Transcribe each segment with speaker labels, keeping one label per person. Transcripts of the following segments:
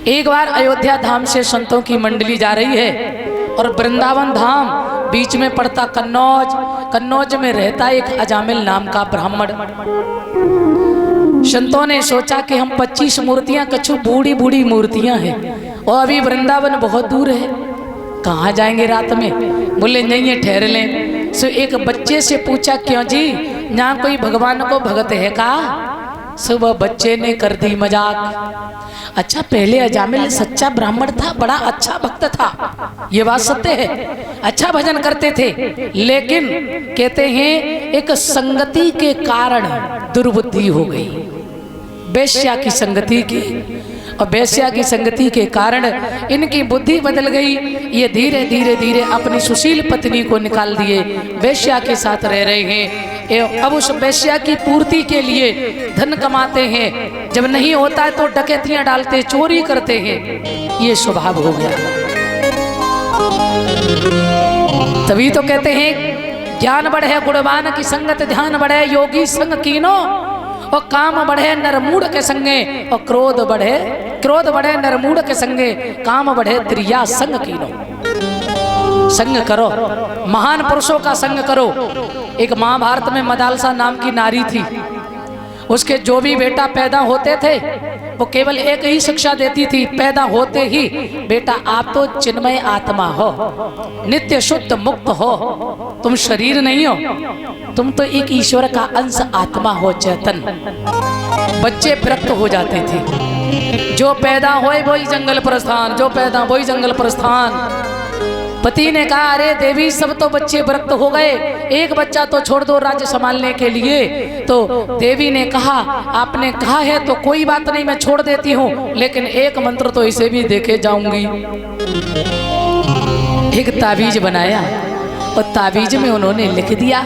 Speaker 1: एक बार अयोध्या धाम से संतों की मंडली जा रही है और वृंदावन धाम बीच में पड़ता कन्नौज। कन्नौज में रहता एक अजामिल नाम का ब्राह्मण। संतों ने सोचा कि हम 25 मूर्तियां, कछु बूढ़ी बूढ़ी मूर्तियां हैं और अभी वृंदावन बहुत दूर है, कहाँ जाएंगे रात में। बोले नहीं, ठहर लें। सो एक बच्चे से पूछा, क्यों जी, यहाँ कोई भगवान को भगत है का? सुबह बच्चे ने कर दी मजाक। अच्छा, पहले अजामिल सच्चा ब्राह्मण था, बड़ा अच्छा भक्त था, ये बात सत्य है, अच्छा भजन करते थे, लेकिन कहते हैं एक संगति के कारण दुर्बुद्धि हो गई, वेश्या की संगति की, और वेश्या की संगति के कारण इनकी बुद्धि बदल गई। ये धीरे धीरे धीरे अपनी सुशील पत्नी को निकाल दिए, वेश्या के साथ रह रहे हैं। अब उस वेश्या की पूर्ति के लिए धन कमाते हैं, जब नहीं होता है तो डकैतियां डालते, चोरी करते हैं, ये स्वभाव हो गया। तभी तो कहते हैं ज्ञान बढ़े गुणवान की संगत, ध्यान बढ़े योगी संग कीनो, और काम बढ़े नरमूढ़ के संगे, और क्रोध बढ़े नरमूढ़ के संगे, काम बढ़े त्रिया संग कीनो। संग करो, महान पुरुषों का संग करो। एक महाभारत में मदालसा नाम की नारी थी, उसके जो भी बेटा पैदा होते थे वो केवल एक ही शिक्षा देती थी, पैदा होते ही, बेटा आप तो चिन्मय आत्मा हो, नित्य शुद्ध मुक्त हो, तुम शरीर नहीं हो, तुम तो एक ईश्वर का अंश आत्मा हो, चेतन। बच्चे विरक्त हो जाते थे, जो पैदा होए वही जंगल प्रस्थान, जो पैदा वही जंगल प्रस्थान। पति ने कहा, अरे देवी, सब तो बच्चे विरक्त हो गए, एक बच्चा तो छोड़ दो राज्य संभालने के लिए। तो देवी ने कहा, आपने कहा है तो कोई बात नहीं, मैं छोड़ देती हूँ, लेकिन एक मंत्र तो इसे भी देके जाऊंगी। एक ताबीज बनाया और ताबीज में उन्होंने लिख दिया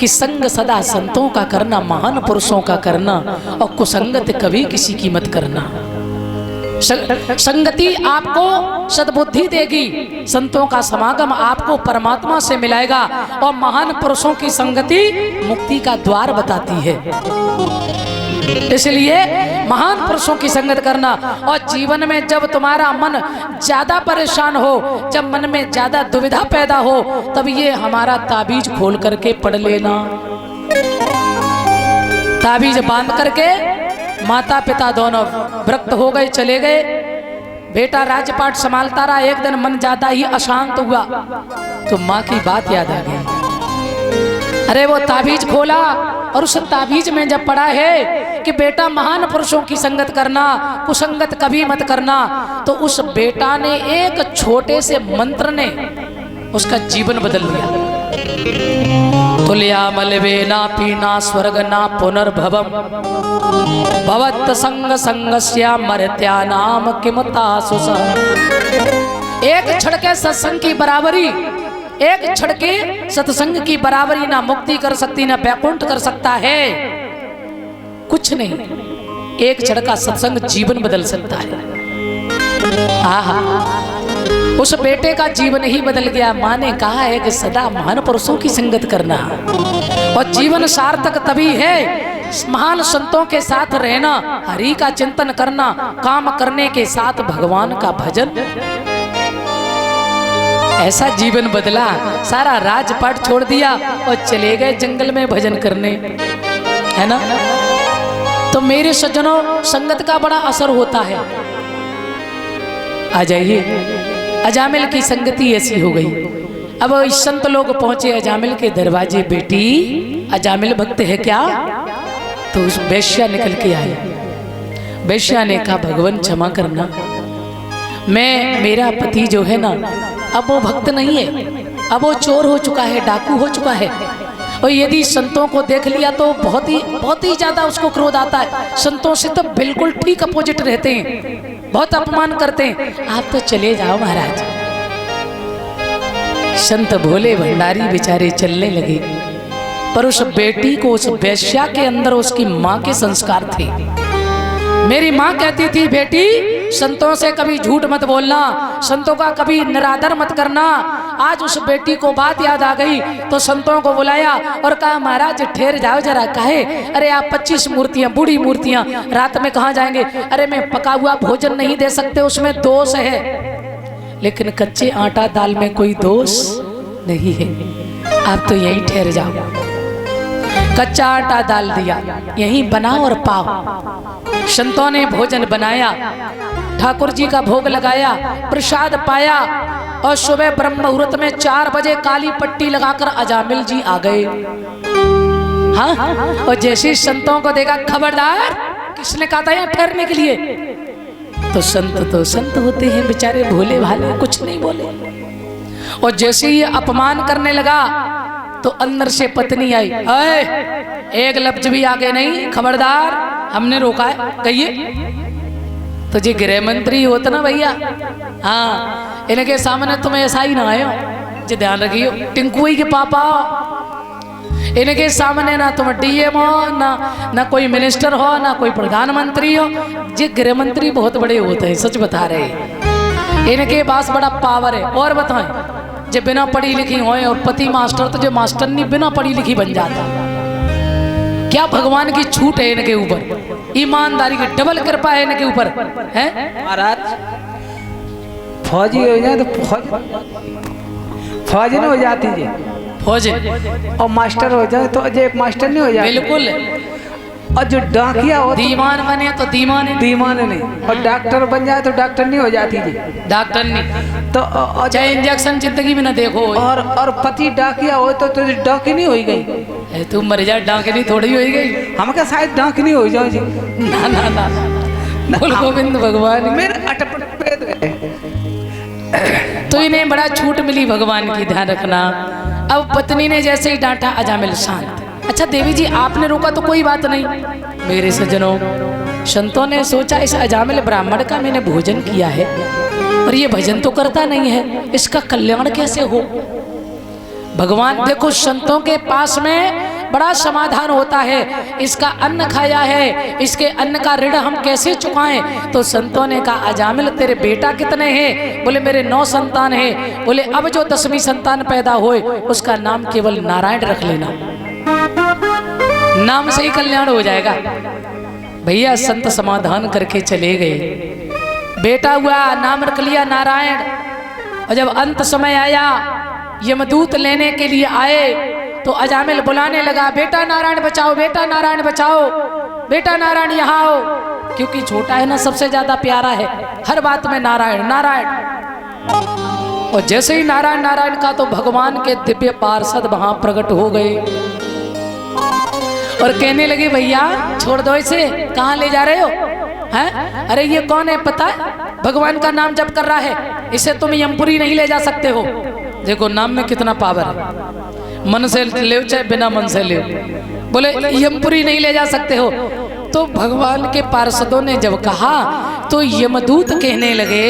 Speaker 1: कि संग सदा संतों का करना, महान पुरुषों का करना, और कुसंगत कभी किसी की मत करना। संगति आपको सद्बुद्धि देगी, संतों का समागम आपको परमात्मा से मिलाएगा, और महान पुरुषों की संगति मुक्ति का द्वार बताती है। इसलिए महान पुरुषों की संगत करना। और जीवन में जब तुम्हारा मन ज्यादा परेशान हो, जब मन में ज्यादा दुविधा पैदा हो, तब ये हमारा ताबीज खोल करके पढ़ लेना। ताबीज बांध करके माता पिता दोनों विरक्त हो गए, चले गए। बेटा राजपाट संभालता रहा, एक दिन मन ज्यादा ही अशांत हुआ तो माँ की बात याद आ गई। अरे वो ताबीज खोला और उस ताबीज में जब पढ़ा है कि बेटा महान पुरुषों की संगत करना, कुसंगत कभी मत करना, तो उस बेटा ने एक छोटे से मंत्र ने उसका जीवन बदल दिया। तुल्या मलवे ना पीना स्वर्ग ना पुनर्भवम, भवत संग संगस्या मर्त्या नाम किमता सुसा। एक छड़के सत्संग की बराबरी, एक छड़के सत्संग की बराबरी ना मुक्ति कर सकती, ना बैकुंठ कर सकता है, कुछ नहीं। एक छड़का सत्संग जीवन बदल सकता है। आहा, उस बेटे का जीवन ही बदल गया। माँ ने कहा है कि सदा महान पुरुषों की संगत करना, और जीवन सार्थक तभी है महान संतों के साथ रहना, हरि का चिंतन करना, काम करने के साथ भगवान का भजन। ऐसा जीवन बदला, सारा राजपाट छोड़ दिया और चले गए जंगल में भजन करने, है ना। तो मेरे सज्जनों, संगत का बड़ा असर होता है। आ जाइए, अजामिल की संगति ऐसी हो गई। अब संत लोग पहुंचे अजामिल के दरवाजे। बेटी, अजामिल भक्त है क्या? तो उस वेश्या निकल के आई। वेश्या ने कहा, भगवान क्षमा करना, मेरा पति जो है ना, अब वो भक्त नहीं है, अब वो चोर हो चुका है, डाकू हो चुका है, और यदि संतों को देख लिया तो बहुत ही ज्यादा उसको क्रोध आता है। संतों से तो बिल्कुल ठीक अपोजिट रहते हैं, बहुत अपमान करते हैं। आप तो चले जाओ महाराज। संत भोले भंडारी बेचारे चलने लगे, पर उस बेटी को, उस वेश्या के अंदर उसकी माँ के संस्कार थे। मेरी माँ कहती थी बेटी संतों से कभी झूठ मत बोलना, संतों का कभी निरादर मत करना। आज उस बेटी को बात याद आ गई तो संतों को बुलाया और कहा महाराज ठहर जाओ जरा। कहे अरे आप 25 मूर्तियां, बूढ़ी मूर्तियां, रात में कहाँ जाएंगे? अरे मैं पका हुआ भोजन नहीं दे सकते, उसमें दोष है। लेकिन कच्चे आटा दाल में कोई दोष नहीं है, आप तो यहीं ठहर जाओ। कच्चा आटा डाल दिया, यहीं बनाओ और पाओ। संतों ने भोजन बनाया, ठाकुर जी का भोग लगाया, प्रसाद पाया और सुबह ब्रह्म मुहूर्त में 4 बजे काली पट्टी लगाकर अजामिल जी आ गए। हाँ, और जैसे संतों को देखा, खबरदार, किसने कहा था यहाँ ठहरने के लिए? तो संत होते हैं बेचारे, भोले भाले, कुछ नहीं बोले। और जैसे ही अपमान करने लगा तो अंदर से पत्नी आई, एक लफ्ज भी आगे नहीं, खबरदार, हमने रोका है, कहिए। तो जी गृह मंत्री होता ना भैया, हाँ, इनके सामने तुम ऐसा ही ना आयो, जी ध्यान रखियो, टिंकुई के पापा, इनके सामने ना तुम डीएम हो, ना कोई मिनिस्टर हो, ना कोई प्रधानमंत्री हो। जी गृह मंत्री बहुत बड़े होते हैं, सच बता रहे, इनके पास बड़ा पावर है। और बताएं, जो बिना पढ़ी लिखी होए और पति मास्टर, तो जो मास्टर नहीं बिना पढ़ी लिखी बन जाता। क्या भगवान की छूट है इनके ऊपर, ईमानदारी की डबल कृपा है इनके ऊपर, है
Speaker 2: महाराज। फौजी हो जाए तो फौजी नहीं हो जाती जी,
Speaker 1: फौजी,
Speaker 2: और मास्टर हो जाए तो अजय मास्टर नहीं हो जाए,
Speaker 1: बिल्कुल।
Speaker 2: और जो डाकिया हो
Speaker 1: दीवान बने तो दीवान
Speaker 2: नहीं, और डॉक्टर बन जाए तो डॉक्टर नहीं हो जाती जी,
Speaker 1: डॉक्टर नहीं
Speaker 2: तो
Speaker 1: चाहे इंजेक्शन जिंदगी में ना देखो।
Speaker 2: और पति डाकिया हो तो डाकी नहीं हो गई,
Speaker 1: तू मर जा, डाकनी थोड़ी हो गई,
Speaker 2: हम क्या शायद डाकनी हो जाओ जी।
Speaker 1: ना ना ना, बोल गोविंद भगवान,
Speaker 2: मेरे अटपट
Speaker 1: तो इन्हें बड़ा छूट मिली भगवान की, ध्यान रखना। अब पत्नी ने जैसे ही डांटा, अजामिल शांत। अच्छा देवी जी आपने रोका तो कोई बात नहीं। मेरे सज्जनों, संतों ने सोचा इस अजामिल ब्राह्मण का मैंने भोजन किया है और ये भजन तो करता नहीं है, इसका कल्याण कैसे हो? भगवान देखो, संतों के पास में बड़ा समाधान होता है। इसका अन्न खाया है, इसके अन्न का ऋण हम कैसे चुकाएं? तो संतों ने कहा अजामिल तेरे बेटा कितने हैं? बोले मेरे 9 संतान हैं। बोले अब जो 10वीं संतान पैदा होए उसका नाम केवल नारायण रख लेना, नाम से ही कल्याण हो जाएगा। भैया संत समाधान करके चले गए, बेटा हुआ, नाम रख लिया नारायण। और जब अंत समय आया, यमदूत लेने के लिए आए तो अजामिल बुलाने लगा, बेटा नारायण बचाओ, बेटा नारायण बचाओ, बेटा नारायण यहाँ आओ। क्योंकि छोटा है ना, सबसे ज्यादा प्यारा है, हर बात में नारायण नारायण। और जैसे ही नारायण नारायण का तो भगवान के दिव्य पार्षद वहां प्रकट हो गए और कहने लगे भैया छोड़ दो इसे, कहाँ ले जा रहे हो? हैं? अरे ये कौन है पता है? भगवान का नाम जप कर रहा है, इसे तुम यमपुरी नहीं ले जा सकते हो। देखो नाम में कितना पावर है, मन से ले चाहे बिना मन से ले, बोले यमपुरी नहीं ले जा सकते हो। तो भगवान के पार्षदों ने जब कहा तो यमदूत कहने लगे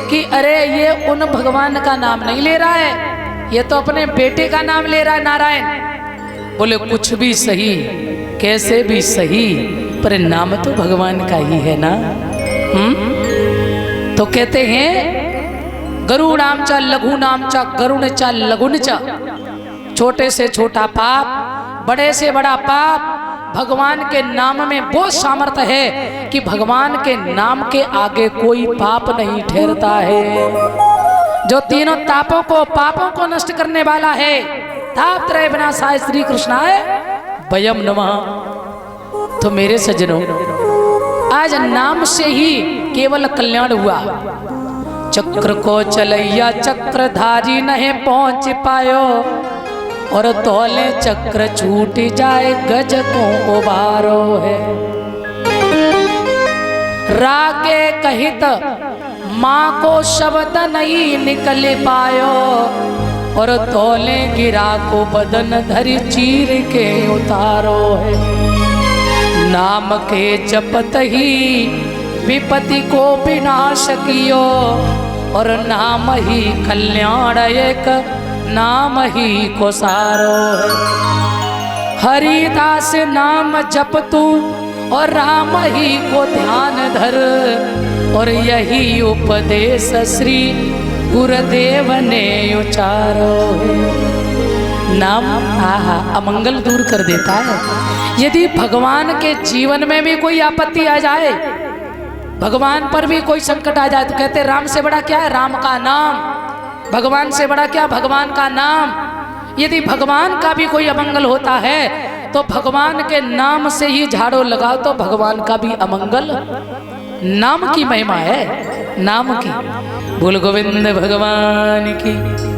Speaker 1: कि अरे ये उन भगवान का नाम नहीं ले रहा है, ये तो अपने बेटे का नाम ले रहा है नारायण। बोले कुछ भी सही, कैसे भी सही, पर नाम तो भगवान का ही है ना। तो कहते हैं गरुणाम च लघु नाम च गरुण च लघुन च, छोटे से छोटा पाप, बड़े से बड़ा पाप, भगवान के नाम में वो सामर्थ्य है कि भगवान के नाम के आगे कोई पाप नहीं ठहरता है। जो तीनों तापों को, पापों को नष्ट करने वाला है, ताप त्रय विनाशाय श्री कृष्णाय वयम नमः। तो मेरे सज्जनों, आज नाम से ही केवल कल्याण हुआ। चक्र को चलैया चक्रधारी नहीं पहुंच पायो, और तोले चक्र छूट जाए गज को उबारो है। रागे कहित माँ को शब्द नहीं निकल पायो, और तोले गिरा को बदन धरी चीर के उतारो है। नाम के जपत ही विपत्ति को विनाश कियो, और नाम ही कल्याण एक, नाम ही को सारो है। हरिदास नाम जप तू और राम ही को ध्यान धर, और यही उपदेश श्री गुरुदेव ने उचारो है। नाम आहा अमंगल दूर कर देता है। यदि भगवान के जीवन में भी कोई आपत्ति आ जाए, भगवान पर भी कोई संकट आ जाए, तो कहते राम से बड़ा क्या है, राम का नाम। भगवान से बड़ा क्या, भगवान का नाम। यदि भगवान का भी कोई अमंगल होता है तो भगवान के नाम से ही झाड़ू लगाओ, तो भगवान का भी अमंगल। नाम की महिमा है, नाम की। बोल गोविंद भगवान की।